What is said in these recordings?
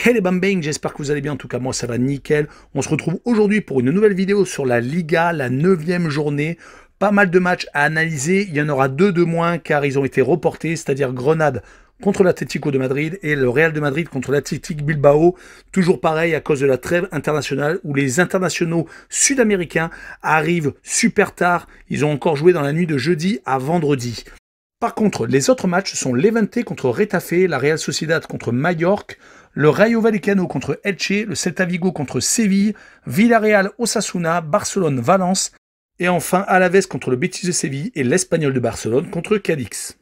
Hey les bambang, j'espère que vous allez bien, en tout cas moi ça va nickel. On se retrouve aujourd'hui pour une nouvelle vidéo sur la Liga, la 9e journée. Pas mal de matchs à analyser, il y en aura deux de moins car ils ont été reportés, c'est-à-dire Grenade contre l'Atlético de Madrid et le Real de Madrid contre l'Athletic Bilbao. Toujours pareil à cause de la trêve internationale où les internationaux sud-américains arrivent super tard. Ils ont encore joué dans la nuit de jeudi à vendredi. Par contre, les autres matchs sont Levante contre Retafe, la Real Sociedad contre Mallorca, le Rayo Vallecano contre Elche, le Celta Vigo contre Séville, Villarreal Osasuna, Barcelone Valence, et enfin Alaves contre le Betis de Séville et l'Espagnol de Barcelone contre Cadix.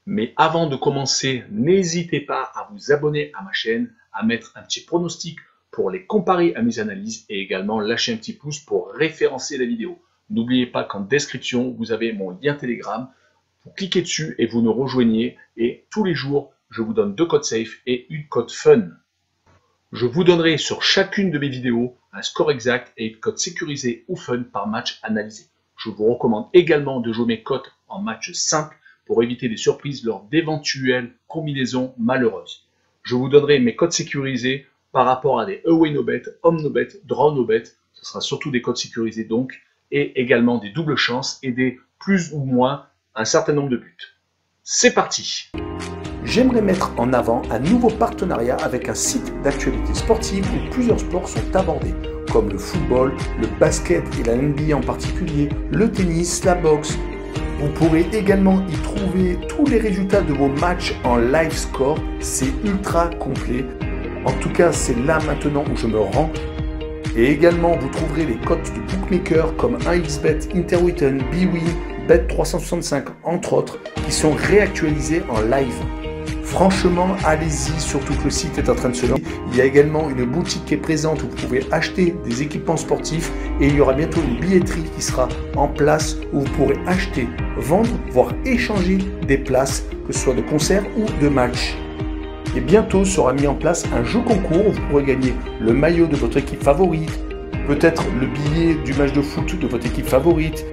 Mais avant de commencer, n'hésitez pas à vous abonner à ma chaîne, à mettre un petit pronostic pour les comparer à mes analyses et également lâcher un petit pouce pour référencer la vidéo. N'oubliez pas qu'en description, vous avez mon lien Telegram. Vous cliquez dessus et vous nous rejoignez et tous les jours, je vous donne 2 codes safe et une code fun. Je vous donnerai sur chacune de mes vidéos un score exact et une code sécurisé ou fun par match analysé. Je vous recommande également de jouer mes codes en match simple pour éviter des surprises lors d'éventuelles combinaisons malheureuses. Je vous donnerai mes codes sécurisés par rapport à des away no bet, home no bet, draw no bet. Ce sera surtout des codes sécurisés donc et également des doubles chances et des plus ou moins un certain nombre de buts. C'est parti! J'aimerais mettre en avant un nouveau partenariat avec un site d'actualité sportive où plusieurs sports sont abordés, comme le football, le basket et la NBA en particulier, le tennis, la boxe. Vous pourrez également y trouver tous les résultats de vos matchs en live score, c'est ultra complet. En tout cas, c'est là maintenant où je me rends. Et également, vous trouverez les cotes de bookmakers comme 1xBet, Interwetten, bwin, Bet365 entre autres, qui sont réactualisés en live. Franchement, allez-y, surtout que le site est en train de se lancer. Il y a également une boutique qui est présente où vous pouvez acheter des équipements sportifs et il y aura bientôt une billetterie qui sera en place où vous pourrez acheter, vendre, voire échanger des places, que ce soit de concerts ou de matchs. Et bientôt sera mis en place un jeu concours où vous pourrez gagner le maillot de votre équipe favorite, peut-être le billet du match de foot de votre équipe favorite,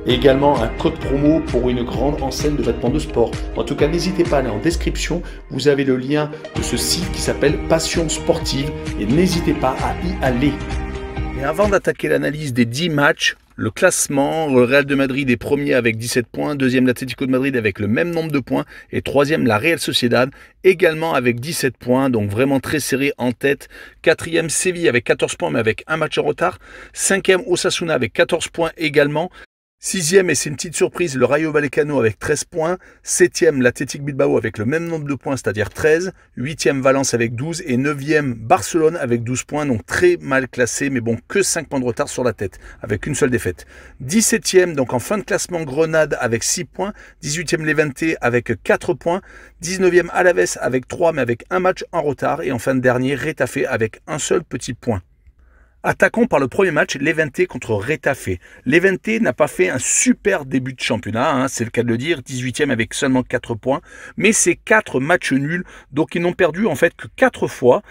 et également un code promo pour une grande enseigne de vêtements de sport. En tout cas, n'hésitez pas à aller en description, vous avez le lien de ce site qui s'appelle Passion Sportive et n'hésitez pas à y aller. Et avant d'attaquer l'analyse des 10 matchs, le classement, le Real de Madrid est premier avec 17 points, deuxième l'Atlético de Madrid avec le même nombre de points et troisième la Real Sociedad également avec 17 points, donc vraiment très serré en tête. Quatrième Séville avec 14 points mais avec un match en retard. Cinquième Osasuna avec 14 points également. Sixième, et c'est une petite surprise, le Rayo Vallecano avec 13 points. Septième, l'Athletic Bilbao avec le même nombre de points, c'est-à-dire 13. Huitième, Valence avec 12. Et neuvième, Barcelone avec 12 points. Donc très mal classé, mais bon, que 5 points de retard sur la tête, avec une seule défaite. 17e, donc en fin de classement, Grenade avec 6 points. 18e, Levante avec 4 points. 19e, Alaves avec 3, mais avec un match en retard. Et en fin de dernier, Retafe avec un seul petit point. Attaquons par le premier match, Levante contre Retafe. Levante n'a pas fait un super début de championnat, c'est le cas de le dire, 18e avec seulement 4 points, mais c'est 4 matchs nuls, donc ils n'ont perdu en fait que 4 fois.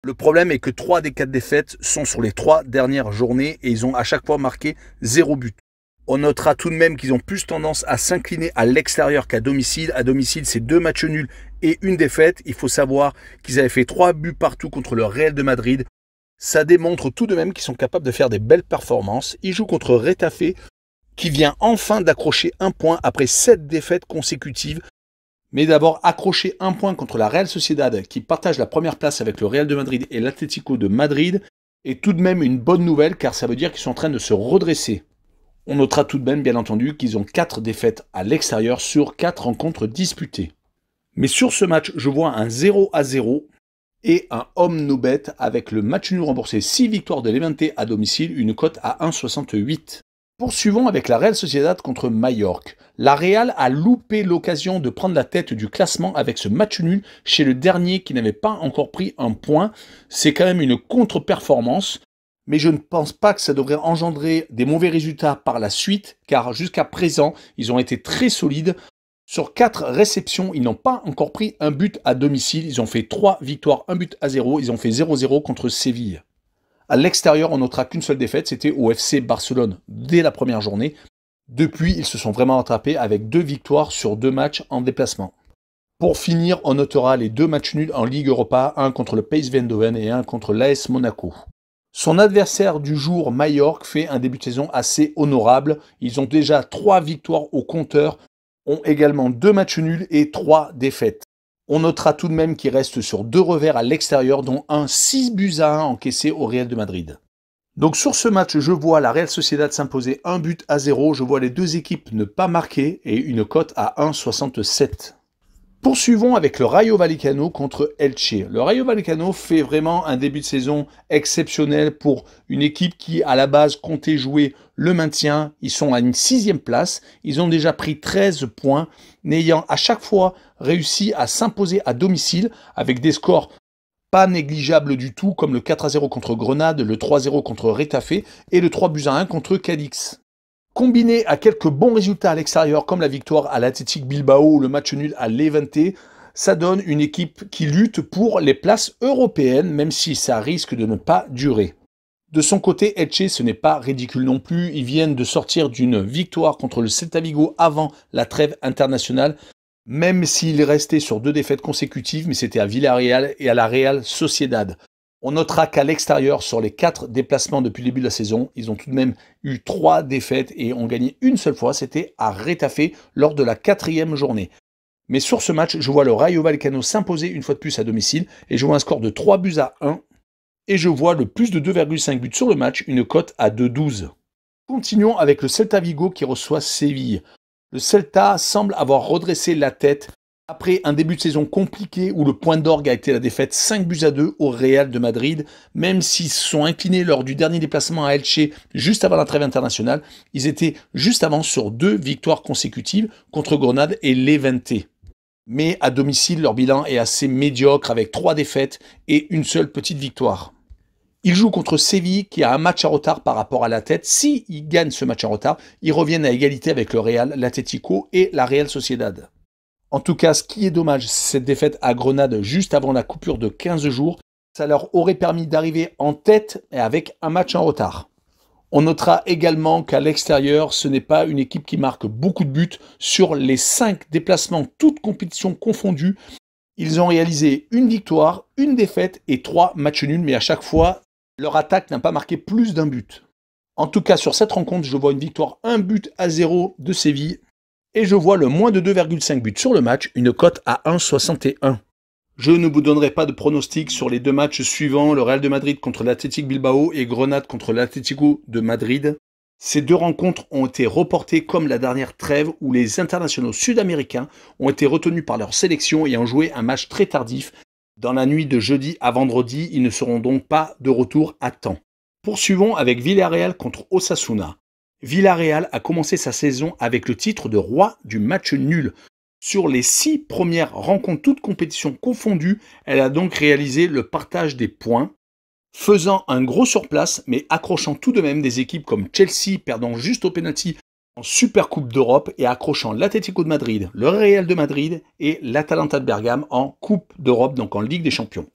Le problème est que 3 des 4 défaites sont sur les 3 dernières journées et ils ont à chaque fois marqué 0 but. On notera tout de même qu'ils ont plus tendance à s'incliner à l'extérieur qu'à domicile. À domicile, c'est 2 matchs nuls et une défaite. Il faut savoir qu'ils avaient fait 3 buts partout contre le Real de Madrid. Ça démontre tout de même qu'ils sont capables de faire des belles performances. Ils jouent contre Retafe, qui vient enfin d'accrocher un point après 7 défaites consécutives. Mais d'abord, accrocher un point contre la Real Sociedad, qui partage la première place avec le Real de Madrid et l'Atlético de Madrid, est tout de même une bonne nouvelle, car ça veut dire qu'ils sont en train de se redresser. On notera tout de même, bien entendu, qu'ils ont 4 défaites à l'extérieur sur 4 rencontres disputées. Mais sur ce match, je vois un 0-0. Et un home no bet avec le match nul remboursé 6 victoires de Levante à domicile, une cote à 1,68. Poursuivons avec la Real Sociedad contre Mallorca. La Real a loupé l'occasion de prendre la tête du classement avec ce match nul chez le dernier qui n'avait pas encore pris un point. C'est quand même une contre-performance, mais je ne pense pas que ça devrait engendrer des mauvais résultats par la suite, car jusqu'à présent, ils ont été très solides. Sur 4 réceptions, ils n'ont pas encore pris un but à domicile. Ils ont fait 3 victoires, 1 but à 0. Ils ont fait 0-0 contre Séville. À l'extérieur, on notera qu'une seule défaite, c'était au FC Barcelone dès la première journée. Depuis, ils se sont vraiment rattrapés avec 2 victoires sur 2 matchs en déplacement. Pour finir, on notera les 2 matchs nuls en Ligue Europa, un contre le PSV Eindhoven et un contre l'AS Monaco. Son adversaire du jour, Mallorca, fait un début de saison assez honorable. Ils ont déjà 3 victoires au compteur, ont également 2 matchs nuls et 3 défaites. On notera tout de même qu'ils restent sur 2 revers à l'extérieur, dont un 6-1 encaissé au Real de Madrid. Donc sur ce match, je vois la Real Sociedad s'imposer 1-0, je vois les 2 équipes ne pas marquer et une cote à 1,67. Poursuivons avec le Rayo Vallecano contre Elche. Le Rayo Vallecano fait vraiment un début de saison exceptionnel pour une équipe qui, à la base, comptait jouer le maintien. Ils sont à une 6e place. Ils ont déjà pris 13 points, n'ayant à chaque fois réussi à s'imposer à domicile avec des scores pas négligeables du tout, comme le 4-0 contre Grenade, le 3-0 contre Retafe et le 3-1 contre Cadix. Combiné à quelques bons résultats à l'extérieur, comme la victoire à l'Athletic Bilbao ou le match nul à Levante, ça donne une équipe qui lutte pour les places européennes, même si ça risque de ne pas durer. De son côté, Elche, ce n'est pas ridicule non plus. Ils viennent de sortir d'une victoire contre le Celta Vigo avant la trêve internationale, même s'il restait sur 2 défaites consécutives, mais c'était à Villarreal et à la Real Sociedad. On notera qu'à l'extérieur, sur les 4 déplacements depuis le début de la saison, ils ont tout de même eu 3 défaites et ont gagné une seule fois, c'était à Retafe lors de la 4e journée. Mais sur ce match, je vois le Rayo Vallecano s'imposer une fois de plus à domicile et je vois un score de 3-1 et je vois le plus de 2,5 buts sur le match, une cote à 2,12. Continuons avec le Celta Vigo qui reçoit Séville. Le Celta semble avoir redressé la tête après un début de saison compliqué où le point d'orgue a été la défaite 5-2 au Real de Madrid. Même s'ils se sont inclinés lors du dernier déplacement à Elche juste avant la trêve internationale, ils étaient juste avant sur 2 victoires consécutives contre Grenade et Levante. Mais à domicile, leur bilan est assez médiocre avec 3 défaites et une seule petite victoire. Ils jouent contre Séville qui a un match en retard par rapport à la tête. S'ils gagnent ce match en retard, ils reviennent à égalité avec le Real, l'Atlético et la Real Sociedad. En tout cas, ce qui est dommage, c'est cette défaite à Grenade juste avant la coupure de 15 jours. Ça leur aurait permis d'arriver en tête et avec un match en retard. On notera également qu'à l'extérieur, ce n'est pas une équipe qui marque beaucoup de buts. Sur les 5 déplacements, toutes compétitions confondues, ils ont réalisé une victoire, une défaite et 3 matchs nuls, mais à chaque fois, leur attaque n'a pas marqué plus d'un but. En tout cas, sur cette rencontre, je vois une victoire 1-0 de Séville. Et je vois le moins de 2,5 buts sur le match, une cote à 1,61. Je ne vous donnerai pas de pronostic sur les 2 matchs suivants, le Real de Madrid contre l'Athletic Bilbao et Grenade contre l'Atlético de Madrid. Ces 2 rencontres ont été reportées comme la dernière trêve où les internationaux sud-américains ont été retenus par leur sélection et ont joué un match très tardif. Dans la nuit de jeudi à vendredi, ils ne seront donc pas de retour à temps. Poursuivons avec Villarreal contre Osasuna. Villarreal a commencé sa saison avec le titre de roi du match nul. Sur les 6 premières rencontres, toutes compétitions confondues, elle a donc réalisé le partage des points, faisant un gros surplace, mais accrochant tout de même des équipes comme Chelsea, perdant juste au pénalty en Supercoupe d'Europe, et accrochant l'Atlético de Madrid, le Real de Madrid et l'Atalanta de Bergame en Coupe d'Europe, donc en Ligue des Champions.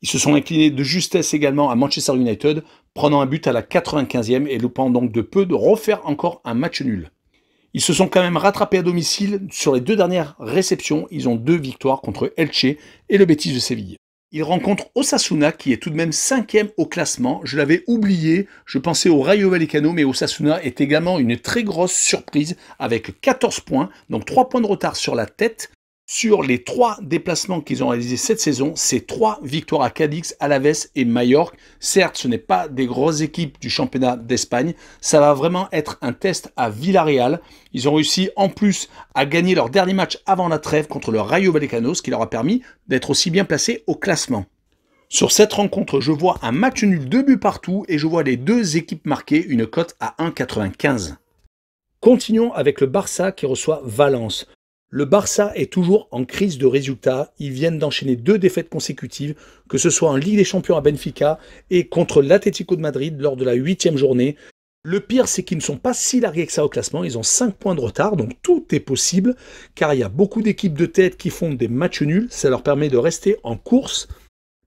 Ils se sont inclinés de justesse également à Manchester United, prenant un but à la 95e et loupant donc de peu de refaire encore un match nul. Ils se sont quand même rattrapés à domicile sur les 2 dernières réceptions. Ils ont 2 victoires contre Elche et le Betis de Séville. Ils rencontrent Osasuna qui est tout de même 5e au classement. Je l'avais oublié, je pensais au Rayo Vallecano, mais Osasuna est également une très grosse surprise avec 14 points, donc 3 points de retard sur la tête. Sur les 3 déplacements qu'ils ont réalisés cette saison, c'est 3 victoires à Cadix, Alaves et Mallorca. Certes, ce n'est pas des grosses équipes du championnat d'Espagne. Ça va vraiment être un test à Villarreal. Ils ont réussi en plus à gagner leur dernier match avant la trêve contre le Rayo Vallecano, ce qui leur a permis d'être aussi bien placés au classement. Sur cette rencontre, je vois un match nul 2 buts partout et je vois les 2 équipes marquer une cote à 1,95. Continuons avec le Barça qui reçoit Valence. Le Barça est toujours en crise de résultats. Ils viennent d'enchaîner 2 défaites consécutives, que ce soit en Ligue des Champions à Benfica et contre l'Atlético de Madrid lors de la 8e journée. Le pire, c'est qu'ils ne sont pas si largués que ça au classement. Ils ont 5 points de retard, donc tout est possible, car il y a beaucoup d'équipes de tête qui font des matchs nuls. Ça leur permet de rester en course.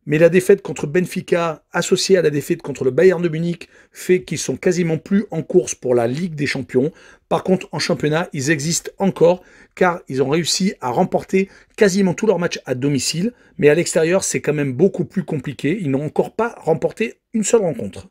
Mais la défaite contre Benfica, associée à la défaite contre le Bayern de Munich, fait qu'ils sont quasiment plus en course pour la Ligue des Champions. Par contre, en championnat, ils existent encore, car ils ont réussi à remporter quasiment tous leurs matchs à domicile. Mais à l'extérieur, c'est quand même beaucoup plus compliqué. Ils n'ont encore pas remporté une seule rencontre.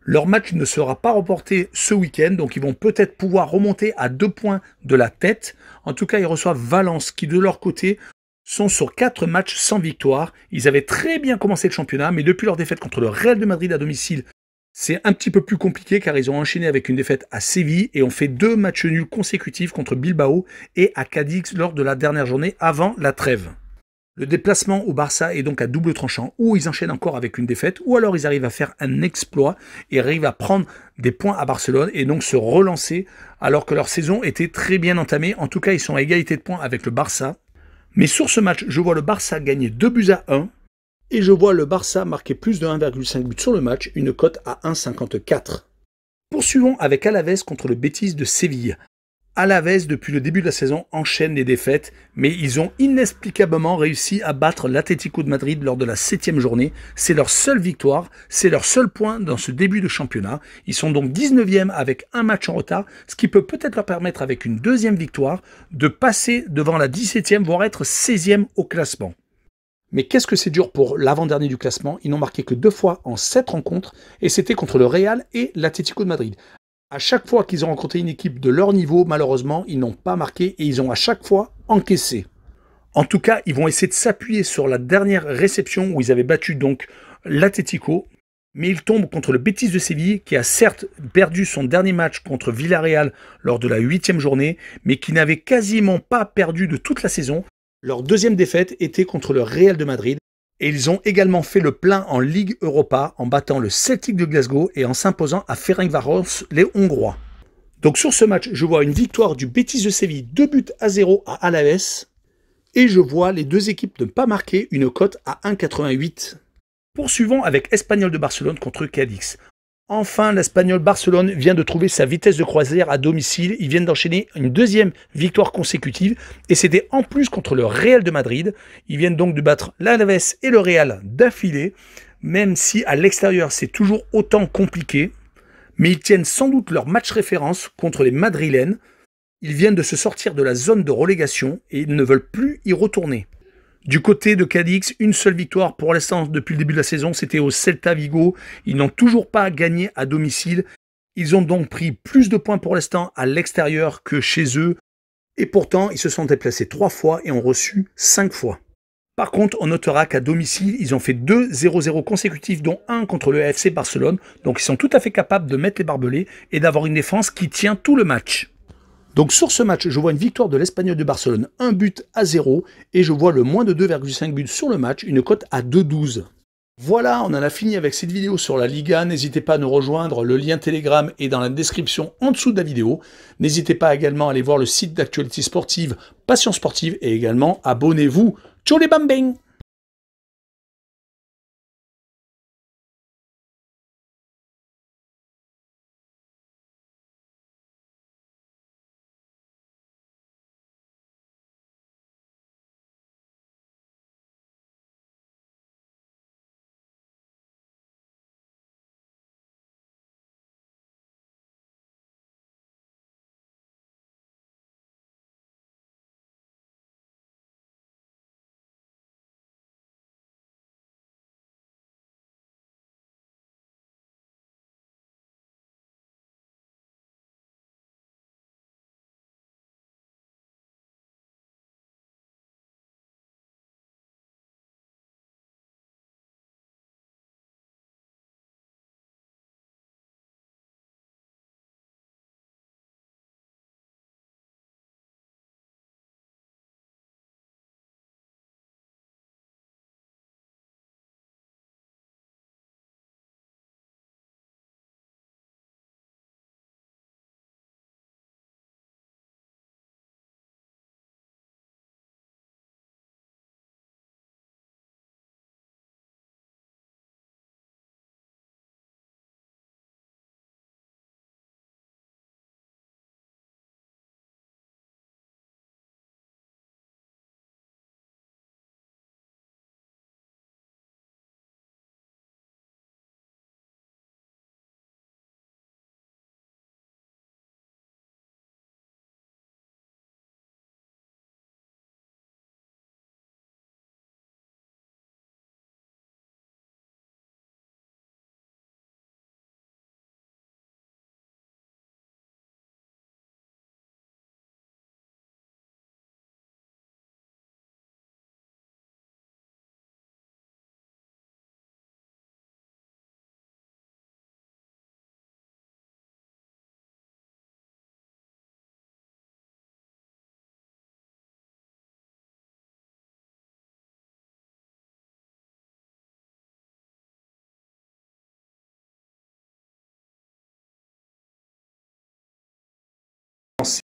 Leur match ne sera pas remporté ce week-end, donc ils vont peut-être pouvoir remonter à 2 points de la tête. En tout cas, ils reçoivent Valence, qui de leur côté sont sur 4 matchs sans victoire. Ils avaient très bien commencé le championnat, mais depuis leur défaite contre le Real de Madrid à domicile, c'est un petit peu plus compliqué car ils ont enchaîné avec une défaite à Séville et ont fait 2 matchs nuls consécutifs contre Bilbao et à Cadix lors de la dernière journée avant la trêve. Le déplacement au Barça est donc à double tranchant, où ils enchaînent encore avec une défaite, ou alors ils arrivent à faire un exploit et arrivent à prendre des points à Barcelone et donc se relancer alors que leur saison était très bien entamée. En tout cas, ils sont à égalité de points avec le Barça. Mais sur ce match, je vois le Barça gagner 2-1 et je vois le Barça marquer plus de 1,5 but sur le match, une cote à 1,54. Poursuivons avec Alavés contre le Betis de Séville. Alavés, depuis le début de la saison, enchaîne les défaites, mais ils ont inexplicablement réussi à battre l'Atlético de Madrid lors de la 7e journée. C'est leur seule victoire, c'est leur seul point dans ce début de championnat. Ils sont donc 19e avec un match en retard, ce qui peut peut-être leur permettre, avec une deuxième victoire, de passer devant la 17e, voire être 16e au classement. Mais qu'est-ce que c'est dur pour l'avant-dernier du classement. Ils n'ont marqué que 2 fois en 7 rencontres, et c'était contre le Real et l'Atlético de Madrid. À chaque fois qu'ils ont rencontré une équipe de leur niveau, malheureusement, ils n'ont pas marqué et ils ont à chaque fois encaissé. En tout cas, ils vont essayer de s'appuyer sur la dernière réception où ils avaient battu donc l'Atlético, mais ils tombent contre le Betis de Séville qui a certes perdu son dernier match contre Villarreal lors de la 8e journée, mais qui n'avait quasiment pas perdu de toute la saison. Leur deuxième défaite était contre le Real de Madrid. Et ils ont également fait le plein en Ligue Europa en battant le Celtic de Glasgow et en s'imposant à Ferencváros, les Hongrois. Donc sur ce match, je vois une victoire du Betis de Séville, 2-0 à Alavés. Et je vois les deux équipes ne pas marquer, une cote à 1,88. Poursuivons avec Espanyol de Barcelone contre Cadix. Enfin, l'Espanyol Barcelone vient de trouver sa vitesse de croisière à domicile. Ils viennent d'enchaîner une deuxième victoire consécutive. Et c'était en plus contre le Real de Madrid. Ils viennent donc de battre l'Alavés et le Real d'affilée. Même si à l'extérieur, c'est toujours autant compliqué. Mais ils tiennent sans doute leur match référence contre les Madrilènes. Ils viennent de se sortir de la zone de relégation et ils ne veulent plus y retourner. Du côté de Cadix, une seule victoire pour l'instant depuis le début de la saison, c'était au Celta Vigo. Ils n'ont toujours pas gagné à domicile. Ils ont donc pris plus de points pour l'instant à l'extérieur que chez eux. Et pourtant, ils se sont déplacés 3 fois et ont reçu 5 fois. Par contre, on notera qu'à domicile, ils ont fait 2 0-0 consécutifs, dont un contre le FC Barcelone. Donc ils sont tout à fait capables de mettre les barbelés et d'avoir une défense qui tient tout le match. Donc sur ce match, je vois une victoire de l'Espanyol de Barcelone, 1-0, et je vois le moins de 2,5 buts sur le match, une cote à 2,12. Voilà, on en a fini avec cette vidéo sur la Liga. N'hésitez pas à nous rejoindre, le lien Telegram est dans la description en dessous de la vidéo. N'hésitez pas également à aller voir le site d'actualité sportive Passion Sportive et également abonnez-vous. Ciao les bambins!